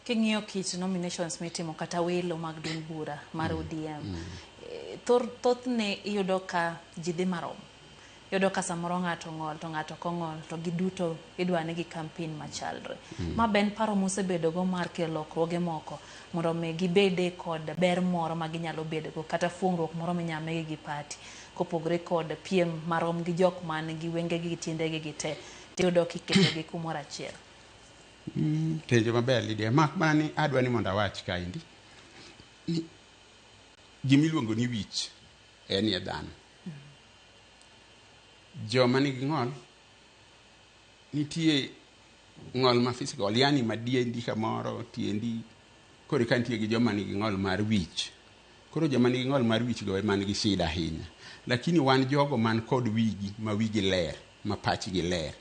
King'iyo kit nominations mitimo kata welo mag duond bura mar ODM, thothne iyudo ka ji dhi marom. Iyudo ka samoro ng'ato ng'ol to ng'ato kong'ol to giduto idwane gi campaign machalre. Ma ben paro mosebedo go mar kelo lokruoge moko mondo mi gibede kod ber moro ma ginyalo bedo kata fuong'ruok moro minyame gi party kopogre kod piem marom gi jok man gi wenge gi tiendegi gi te tiyudo kiketo gi kumoro achiel. Penjo maber Lydia, mak mani adwa ni mondo awach kaendi ni gimiluongo ni wich en ye dhano. Joma nigi ng'ol nitie ng'ol ma physical, yani ma diendi kamoro tiendi, koro ka nitie gi joma nigi ng'ol mar wich. Koro joma nigi ng'ol mar wich go man gi shida ahinya, lakini wan jogo man kod wigi ma wigi ler, ma pachgi ler,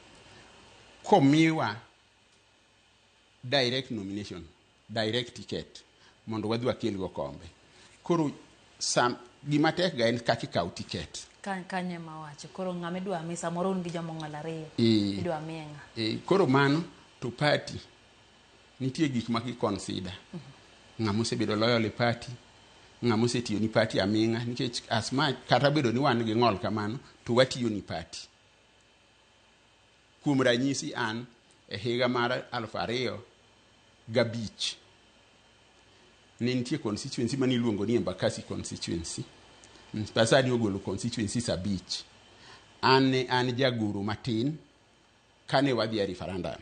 komiwa direct nomination, direct ticket mondo wadhi wakelgo kombe. Koro gima tek ga en kaka ikawo ticket. Kanye mawacho koro ng'ame dwa mi samoro un gi joma ng'ol ariyo idwa mienga. Koro mano to party nitie gik ma kiconsider. Ng'ama osebedo loyal e party, ng'ama osetiyo ni party aming'a, nikech asma kata bedo ni wan gi ng'ol kamano to watiyo ni party. Kuom ranyisi an e higa mar 2005 ne nitie constituency mani luongo ni Embakasi constituency. Pasani ogolo constituencies 5. An jagoro matin kane wadhi a referendum.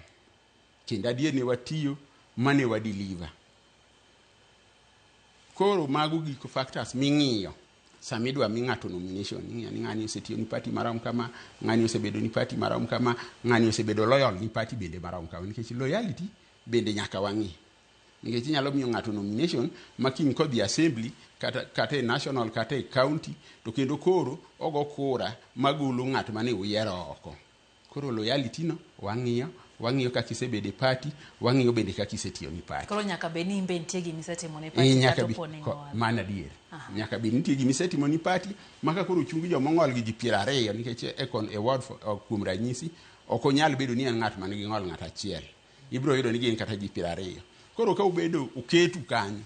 Kendo adier ne watiyo mane wadeliver. Koro mago gik factors ming'iyo samidwa mi ng'ato nomination. Ni ng'ani osetiyo ni party marom kama, ng'ani osebedo ni party marom kama, ng'ani osebedo loyal ni party bende marom kama. Nikech loyalty bende nyaka wang'i. Nikech inyalo miyo ng'ato nomination making kodhi assembly kata national kata county to kendo koro ogo kura magolo ng'at mane uyiero oko. Koro loyalty no wang'iyo kaka isebedo e party, wang'iyo bende kaka isetiyo ni party. Koro nyaka be ni imbe nitie gima isetimo ni party kata opone ng'ol. Mana adier. Nyaka be nitie gima isetimo ni party maka koro chungi joma ng'ol gi ji 20 nikech e ward kuom ranyisi ok onyal bedo ni en ng'at man gi ng'ol ng'at achiel. Ibiro yudo ni gin kata ji 20. Koro ka ubedo uketu kanyo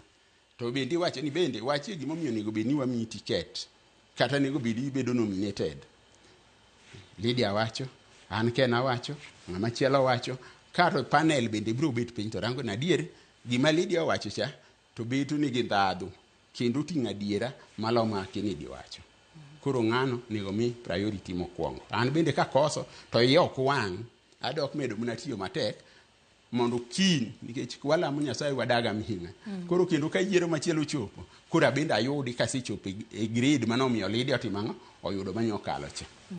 to bende wacho ni bende wachie gima omiyo nego bed ni wamiyi ticket kata nego bed ni ibedo nominated. Lydia wacho, an Ken wacho, ng'ama chielo wacho, karo panel bende biro bet piny to rango na adier gima Lydia wacho cha to beto nigi ndhadhu kendo ting'o adiera maloma ma Kennedy wacho. Koro ng'ano nego mi priority mokwongo. An bende kakoso to iye ok wang', adok medo mna tiyo matek mondo kin nikech walamo Nyasaye wadaga mihinga. Koro kendo ka yiero machielo chopo, koro bende ayudi kasechopo e grade manomiyo Lydia timang'o oyudo manyokalo cha.